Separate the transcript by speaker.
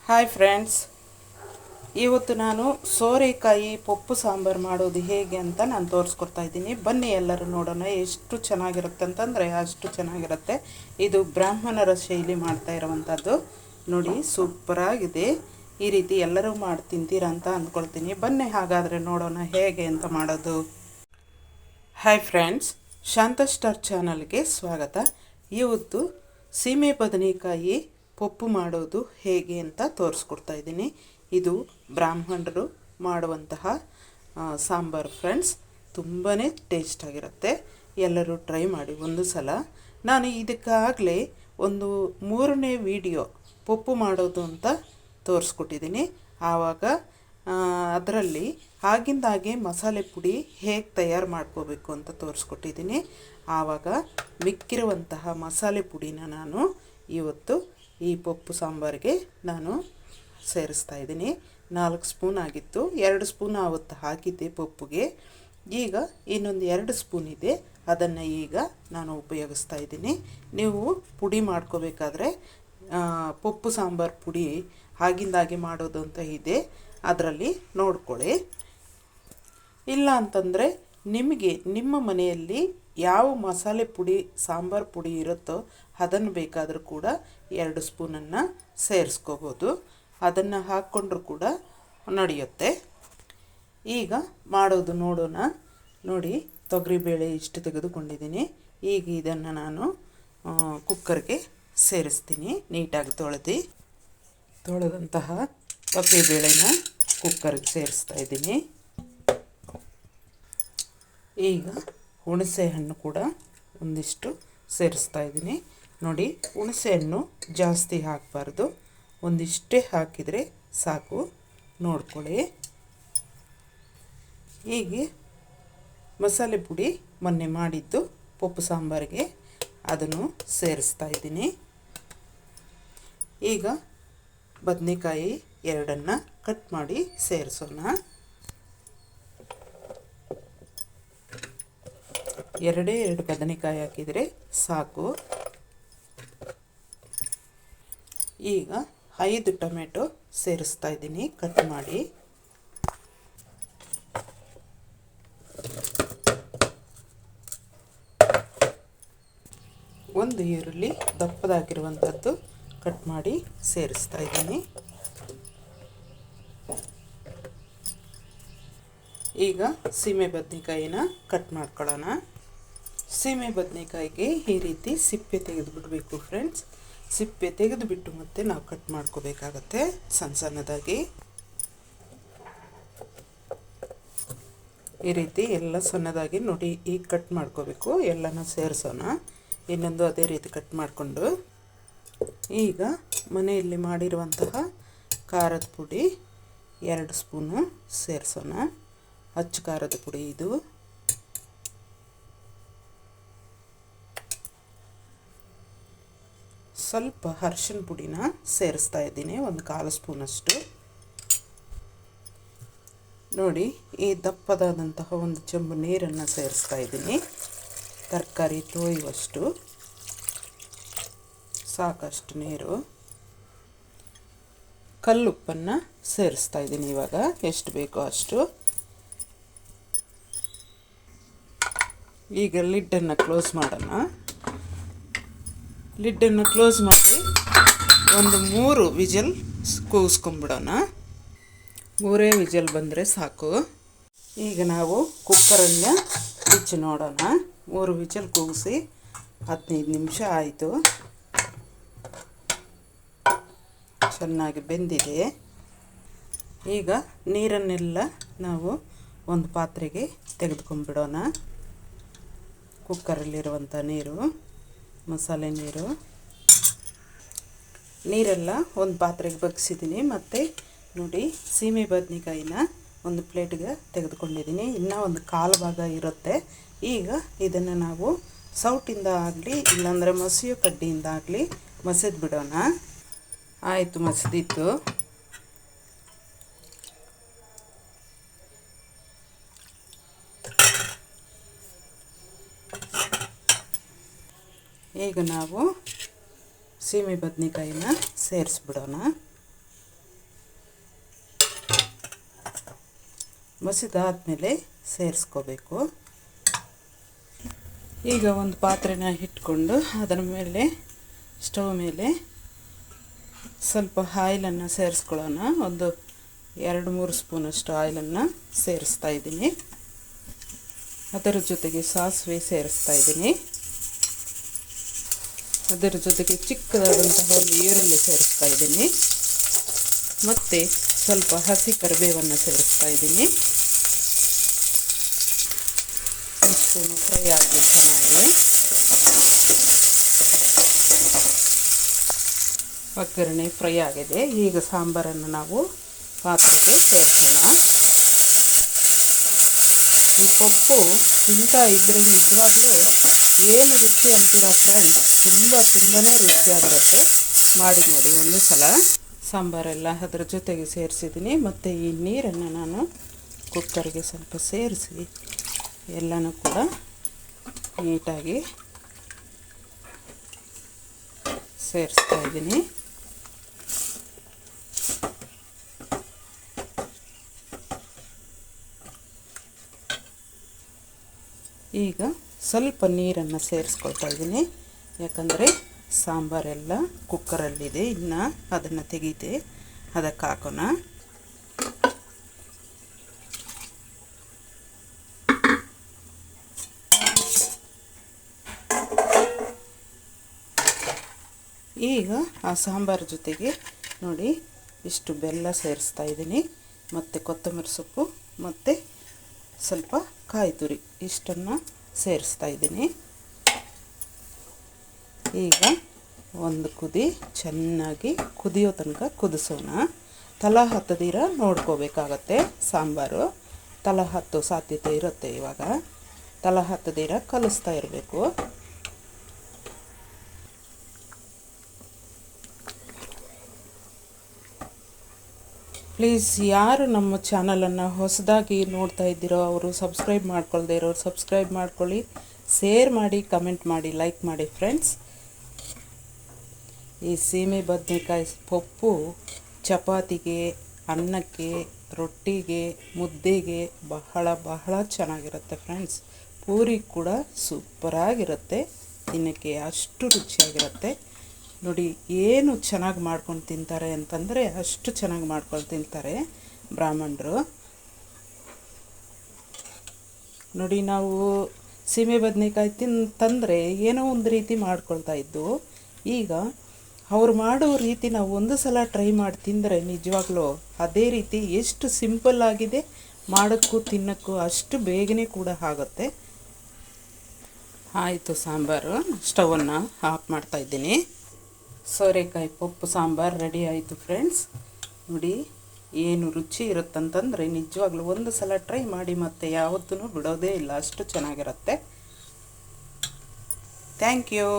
Speaker 1: Hi friends, ಇವತ್ತು ನಾನು ಸೋರೆಕಾಯಿ ಪಪ್ಪು ಸಾಂಬಾರು ಮಾಡೋದು ಹೇಗೆ ಅಂತ ನಾನು ತೋರಿಸ್ಕೊಡ್ತಾ ಇದ್ದೀನಿ. ಬನ್ನಿ ಎಲ್ಲರೂ ನೋಡೋಣ. ಎಷ್ಟು ಚೆನ್ನಾಗಿರುತ್ತೆ ಅಂತಂದರೆ ಅಷ್ಟು ಚೆನ್ನಾಗಿರುತ್ತೆ. ಇದು ಬ್ರಾಹ್ಮಣರ ಶೈಲಿ ಮಾಡ್ತಾ ಇರೋವಂಥದ್ದು. ನೋಡಿ, ಸೂಪರಾಗಿದೆ. ಈ ರೀತಿ ಎಲ್ಲರೂ ಮಾಡಿ ತಿಂತೀರಾ ಅಂತ ಅಂದ್ಕೊಳ್ತೀನಿ. ಬನ್ನಿ ಹಾಗಾದರೆ ನೋಡೋಣ ಹೇಗೆ ಅಂತ ಮಾಡೋದು. ಹಾಯ್ ಫ್ರೆಂಡ್ಸ್, ಶಾಂತ ಸ್ಟಾರ್ ಚಾನಲ್ಗೆ ಸ್ವಾಗತ. ಇವತ್ತು ಸೀಮೆ ಬದನೆಕಾಯಿ ಪಪ್ಪು ಮಾಡೋದು ಹೇಗೆ ಅಂತ ತೋರಿಸ್ಕೊಡ್ತಾ ಇದ್ದೀನಿ. ಇದು ಬ್ರಾಹ್ಮಣರು ಮಾಡುವಂತಹ ಸಾಂಬಾರು ಫ್ರೆಂಡ್ಸ್. ತುಂಬಾ ಟೇಸ್ಟಾಗಿರುತ್ತೆ. ಎಲ್ಲರೂ ಟ್ರೈ ಮಾಡಿ ಒಂದು ಸಲ. ನಾನು ಇದಕ್ಕಾಗಲೇ ಒಂದು 3ನೇ ವಿಡಿಯೋ ಪಪ್ಪು ಮಾಡೋದು ಅಂತ ತೋರಿಸ್ಕೊಟ್ಟಿದ್ದೀನಿ. ಆವಾಗ ಅದರಲ್ಲಿ ಆಗಿಂದಾಗೆ ಮಸಾಲೆ ಪುಡಿ ಹೇಗೆ ತಯಾರು ಮಾಡ್ಕೋಬೇಕು ಅಂತ ತೋರಿಸ್ಕೊಟ್ಟಿದ್ದೀನಿ. ಆವಾಗ ಮಿಕ್ಕಿರುವಂತಹ ಮಸಾಲೆ ಪುಡಿನ ನಾನು ಇವತ್ತು ಈ ಪಪ್ಪು ಸಾಂಬಾರಿಗೆ ನಾನು ಸೇರಿಸ್ತಾ ಇದ್ದೀನಿ. 4 ಸ್ಪೂನ್ ಆಗಿತ್ತು, 2 ಸ್ಪೂನ್ ಆವತ್ತು ಹಾಕಿದ್ದೆ ಪಪ್ಪುಗೆ. ಈಗ ಇನ್ನೊಂದು 2 ಸ್ಪೂನ್ ಇದೆ, ಅದನ್ನು ಈಗ ನಾನು ಉಪಯೋಗಿಸ್ತಾ ಇದ್ದೀನಿ. ನೀವು ಪುಡಿ ಮಾಡ್ಕೋಬೇಕಾದ್ರೆ ಪಪ್ಪು ಸಾಂಬಾರು ಪುಡಿ ಆಗಿಂದಾಗೆ ಮಾಡೋದು ಅಂತ ಇದೆ, ಅದರಲ್ಲಿ ನೋಡ್ಕೊಳ್ಳಿ. ಇಲ್ಲ ಅಂತಂದರೆ ನಿಮಗೆ ನಿಮ್ಮ ಮನೆಯಲ್ಲಿ ಯಾವ ಮಸಾಲೆ ಪುಡಿ ಸಾಂಬಾರು ಪುಡಿ ಇರುತ್ತೋ ಅದನ್ನು ಬೇಕಾದರೂ ಕೂಡ 2 ಸ್ಪೂನನ್ನು ಸೇರಿಸ್ಕೋಬೋದು. ಅದನ್ನು ಹಾಕ್ಕೊಂಡ್ರೂ ಕೂಡ ನಡೆಯುತ್ತೆ. ಈಗ ಮಾಡೋದು ನೋಡೋಣ. ನೋಡಿ, ತೊಗರಿಬೇಳೆ ಇಷ್ಟು ತೆಗೆದುಕೊಂಡಿದ್ದೀನಿ. ಈಗ ಇದನ್ನು ನಾನು ಕುಕ್ಕರ್ಗೆ ಸೇರಿಸ್ತೀನಿ. ನೀಟಾಗಿ ತೊಳೆದಂತಹ ತೊಗರಿಬೇಳೆನ ಕುಕ್ಕರ್ಗೆ ಸೇರಿಸ್ತಾ ಇದ್ದೀನಿ. ಈಗ ಹುಣಸೆ ಹಣ್ಣು ಕೂಡ ಒಂದಿಷ್ಟು ಸೇರಿಸ್ತಾ ಇದ್ದೀನಿ. ನೋಡಿ, ಹುಣಸೆ ಹಣ್ಣು ಜಾಸ್ತಿ ಹಾಕಬಾರ್ದು, ಒಂದಿಷ್ಟೇ ಹಾಕಿದರೆ ಸಾಕು. ನೋಡ್ಕೊಳ್ಳಿ. ಹೀಗೆ ಮಸಾಲೆ ಪುಡಿ ಮೊನ್ನೆ ಮಾಡಿದ್ದು ಪಪ್ಪು ಸಾಂಬಾರಿಗೆ ಅದನ್ನು ಸೇರಿಸ್ತಾ ಇದ್ದೀನಿ. ಈಗ ಬದನೆಕಾಯಿ 2 ಕಟ್ ಮಾಡಿ ಸೇರಿಸೋಣ. 2 ಬದನೆಕಾಯಿ ಹಾಕಿದರೆ ಸಾಕು. ಈಗ 5 ಟೊಮೆಟೊ ಸೇರಿಸ್ತಾ ಇದ್ದೀನಿ ಕಟ್ ಮಾಡಿ. ಒಂದು ಈರುಳ್ಳಿ ದಪ್ಪದಾಗಿರುವಂಥದ್ದು ಕಟ್ ಮಾಡಿ ಸೇರಿಸ್ತಾ ಇದ್ದೀನಿ. ಈಗ ಸೀಮೆ ಬದನೆಕಾಯಿನ ಕಟ್ ಮಾಡ್ಕೊಳ್ಳೋಣ. ಸೀಮೆ ಬದನೆಕಾಯಿಗೆ ಈ ರೀತಿ ಸಿಪ್ಪೆ ತೆಗೆದುಬಿಡಬೇಕು ಫ್ರೆಂಡ್ಸ್. ಸಿಪ್ಪೆ ತೆಗೆದುಬಿಟ್ಟು ಮತ್ತೆ ನಾವು ಕಟ್ ಮಾಡ್ಕೋಬೇಕಾಗತ್ತೆ ಸಣ್ಣದಾಗಿ. ಈ ರೀತಿ ಎಲ್ಲ ಸಣ್ಣದಾಗಿ ನೋಡಿ ಈಗ ಕಟ್ ಮಾಡ್ಕೋಬೇಕು. ಎಲ್ಲನೂ ಸೇರಿಸೋಣ. ಇನ್ನೊಂದು ಅದೇ ರೀತಿ ಕಟ್ ಮಾಡಿಕೊಂಡು ಈಗ ಮನೆಯಲ್ಲಿ ಮಾಡಿರುವಂತಹ ಖಾರದ ಪುಡಿ 2 ಸ್ಪೂನು ಸೇರಿಸೋಣ. ಅಚ್ಚ ಖಾರದ ಪುಡಿ ಇದು. ಸ್ವಲ್ಪ ಅರಿಶಿನ ಪುಡಿನ ಸೇರಿಸ್ತಾ ಇದ್ದೀನಿ, ಒಂದು 1/4 ಸ್ಪೂನಷ್ಟು. ನೋಡಿ, ಈ ದಪ್ಪದಾದಂತಹ ಒಂದು ಚೆಂಬು ನೀರನ್ನು ಸೇರಿಸ್ತಾ ಇದ್ದೀನಿ. ತರಕಾರಿ ತೊಳೆಯುವಷ್ಟು ಸಾಕಷ್ಟು ನೀರು. ಕಲ್ಲುಪ್ಪನ್ನು ಸೇರಿಸ್ತಾ ಇದ್ದೀನಿ ಇವಾಗ, ಎಷ್ಟು ಬೇಕೋ ಅಷ್ಟು. ಈಗ ಲಿಡ್ಡನ್ನು ಕ್ಲೋಸ್ ಮಾಡೋಣ. ಲಿಡ್ಡನ್ನು ಕ್ಲೋಸ್ ಮಾಡಿ ಒಂದು 3 ವಿಜಲ್ ಕೂಗಿಸ್ಕೊಂಬಿಡೋಣ. 3 ವಿಜಲ್ ಬಂದರೆ ಸಾಕು. ಈಗ ನಾವು ಕುಕ್ಕರನ್ನು ಬಿಚ್ಚಿ ನೋಡೋಣ. 3 ವಿಜಲ್ ಕೂಗಿಸಿ 15 ನಿಮಿಷ ಆಯಿತು. ಚೆನ್ನಾಗಿ ಬೆಂದಿದೆ. ಈಗ ನೀರನ್ನೆಲ್ಲ ನಾವು ಒಂದು ಪಾತ್ರೆಗೆ ತೆಗೆದುಕೊಂಡ್ಬಿಡೋಣ. ಕುಕ್ಕರಲ್ಲಿರುವಂಥ ನೀರು, ಮಸಾಲೆ ನೀರೆಲ್ಲ ಒಂದು ಪಾತ್ರೆಗೆ ಬಗ್ಸಿದ್ದೀನಿ. ಮತ್ತು ನೋಡಿ, ಸೀಮೆ ಬದನೆಕಾಯಿನ ಒಂದು ಪ್ಲೇಟ್ಗೆ ತೆಗೆದುಕೊಂಡಿದ್ದೀನಿ. ಇನ್ನೂ ಒಂದು 1/4 ಭಾಗ ಇರುತ್ತೆ. ಈಗ ಇದನ್ನು ನಾವು ಸೌಟಿಂದ ಆಗಲಿ ಇಲ್ಲಾಂದರೆ ಮಸಿಯೋ ಕಡ್ಡಿಯಿಂದ ಆಗಲಿ ಮಸೆದು ಬಿಡೋಣ. ಆಯಿತು, ಮಸದಿತ್ತು. ಈಗ ನಾವು ಸೀಮೆ ಬದನೆಕಾಯಿನ ಸೇರಿಸ್ಬಿಡೋಣ. ಮಸಿದಾದ್ಮೇಲೆ ಸೇರಿಸ್ಕೋಬೇಕು. ಈಗ ಒಂದು ಪಾತ್ರೆನ ಇಟ್ಕೊಂಡು ಅದರ ಮೇಲೆ ಸ್ಟವ್ ಮೇಲೆ ಸ್ವಲ್ಪ ಆಯಿಲನ್ನು ಸೇರಿಸ್ಕೊಳ್ಳೋಣ. ಒಂದು 2-3 ಸ್ಪೂನಷ್ಟು ಆಯಿಲನ್ನು ಸೇರಿಸ್ತಾ ಇದ್ದೀನಿ. ಅದರ ಜೊತೆಗೆ ಸಾಸಿವೆ ಸೇರಿಸ್ತಾ ಇದ್ದೀನಿ. ಅದರ ಜೊತೆಗೆ ಚಿಕ್ಕದಾದಂತಹ ಒಂದು ಈರುಳ್ಳಿ ಸೇರಿಸ್ತಾ ಇದ್ದೀನಿ. ಮತ್ತು ಸ್ವಲ್ಪ ಹಸಿ ಕರಿಬೇವನ್ನು ಸೇರಿಸ್ತಾ ಇದ್ದೀನಿ. ಇಷ್ಟು ಫ್ರೈ ಆಗಲಿ ಚೆನ್ನಾಗಿ. ಒಗ್ಗರಣೆ ಫ್ರೈ ಆಗಿದೆ. ಈಗ ಸಾಂಬಾರನ್ನು ನಾವು ಪಾತ್ರೆಗೆ ಸೇರಿಸೋಣ. ಈ ಪಪ್ಪು ತಿಂತಾ ಇದ್ದರೆ ನಿಜವಾಗ್ಲೂ ಏನು ರುಚಿ ಅಂತೀರಾ ಫ್ರೆಂಡ್ಸ್, ತುಂಬಾ ರುಚಿಯಾಗಿರುತ್ತೆ. ಮಾಡಿ ನೋಡಿ ಒಂದು ಸಲ. ಸಾಂಬಾರೆಲ್ಲ ಅದರ ಜೊತೆಗೆ ಸೇರಿಸಿದ್ದೀನಿ. ಮತ್ತು ಈ ನೀರನ್ನು ನಾನು ಕುಕ್ಕರ್ಗೆ ಸ್ವಲ್ಪ ಸೇರಿಸಿ ಎಲ್ಲನೂ ಕೂಡ ನೀಟಾಗಿ ಸೇರಿಸ್ತಾ ಇದ್ದೀನಿ. ಈಗ ಸ್ವಲ್ಪ ನೀರನ್ನು ಸೇರಿಸ್ಕೊಳ್ತಾ ಇದ್ದೀನಿ. ಯಾಕಂದರೆ ಸಾಂಬಾರೆಲ್ಲ ಕುಕ್ಕರಲ್ಲಿದೆ, ಇನ್ನು ಅದನ್ನು ತೆಗೀತೆ, ಅದಕ್ಕೆ ಹಾಕೋಣ. ಈಗ ಆ ಸಾಂಬಾರು ಜೊತೆಗೆ ನೋಡಿ ಇಷ್ಟು ಬೆಲ್ಲ ಸೇರಿಸ್ತಾ ಇದ್ದೀನಿ. ಮತ್ತು ಕೊತ್ತಂಬರಿ ಸೊಪ್ಪು ಮತ್ತು ಸ್ವಲ್ಪ ಕಾಯಿ ತುರಿ ಇಷ್ಟನ್ನು ಸೇರಿಸ್ತಾ ಇದ್ದೀನಿ. ಈಗ ಒಂದು ಕುದಿ ಚೆನ್ನಾಗಿ ಕುದಿಯೋ ತನಕ ಕುದಿಸೋಣ. ತಳ ಹತ್ತದಿರ ನೋಡ್ಕೋಬೇಕಾಗತ್ತೆ. ಸಾಂಬಾರು ತಳ ಹತ್ತೋ ಸಾಧ್ಯತೆ ಇರುತ್ತೆ. ಇವಾಗ ತಳ ಹತ್ತದಿರ ಕಲಿಸ್ತಾ ಇರಬೇಕು. ಪ್ಲೀಸ್ ಯಾರು ನಮ್ಮ ಚಾನಲನ್ನು ಹೊಸದಾಗಿ ನೋಡ್ತಾ ಇದ್ದೀರೋ ಅವರು ಸಬ್ಸ್ಕ್ರೈಬ್ ಮಾಡ್ಕೊಳ್ದೇ ಇರೋರು ಸಬ್ಸ್ಕ್ರೈಬ್ ಮಾಡ್ಕೊಳ್ಳಿ, ಶೇರ್ ಮಾಡಿ, ಕಮೆಂಟ್ ಮಾಡಿ, ಲೈಕ್ ಮಾಡಿ ಫ್ರೆಂಡ್ಸ್. ಈ ಸೀಮೆ ಬದನೆಕಾಯಿ ಪಪ್ಪು ಚಪಾತಿಗೆ, ಅನ್ನಕ್ಕೆ, ರೊಟ್ಟಿಗೆ, ಮುದ್ದೆಗೆ ಬಹಳ ಚೆನ್ನಾಗಿರುತ್ತೆ ಫ್ರೆಂಡ್ಸ್. ಪೂರಿ ಕೂಡ ಸೂಪರಾಗಿರುತ್ತೆ. ತಿನ್ನೋಕ್ಕೆ ಅಷ್ಟು ರುಚಿಯಾಗಿರುತ್ತೆ. ನೋಡಿ ಏನು ಚೆನ್ನಾಗಿ ಮಾಡ್ಕೊಂಡು ತಿಂತಾರೆ ಅಂತಂದರೆ ಅಷ್ಟು ಚೆನ್ನಾಗಿ ಮಾಡ್ಕೊಂಡು ತಿಂತಾರೆ ಬ್ರಾಹ್ಮಣರು. ನೋಡಿ ನಾವು ಸೀಮೆ ಬದನೆಕಾಯಿ ತಂದರೆ ಏನೋ ಒಂದು ರೀತಿ ಮಾಡ್ಕೊಳ್ತಾ ಇದ್ದು, ಈಗ ಅವ್ರು ಮಾಡೋ ರೀತಿ ನಾವು ಒಂದು ಸಲ ಟ್ರೈ ಮಾಡಿ ತಿಂದರೆ ನಿಜವಾಗ್ಲೂ ಅದೇ ರೀತಿ ಎಷ್ಟು ಸಿಂಪಲ್ ಆಗಿದೆ, ಮಾಡೋಕ್ಕೂ ತಿನ್ನೋಕ್ಕೂ ಅಷ್ಟು ಬೇಗನೆ ಕೂಡ ಆಗುತ್ತೆ. ಆಯಿತು, ಸಾಂಬಾರು ಸ್ಟವನ್ನು ಆಫ್ ಮಾಡ್ತಾಯಿದ್ದೀನಿ. ಸೋರೆಕಾಯಿ ಪಪ್ಪು ಸಾಂಬಾರು ರೆಡಿ ಆಯಿತು ಫ್ರೆಂಡ್ಸ್. ನೋಡಿ ಏನು ರುಚಿ ಇರುತ್ತಂತಂದರೆ ನಿಜವಾಗ್ಲೂ ಒಂದು ಸಲ ಟ್ರೈ ಮಾಡಿ, ಮತ್ತು ಯಾವತ್ತೂ ಬಿಡೋದೇ ಇಲ್ಲ, ಅಷ್ಟು ಚೆನ್ನಾಗಿರುತ್ತೆ. Thank you.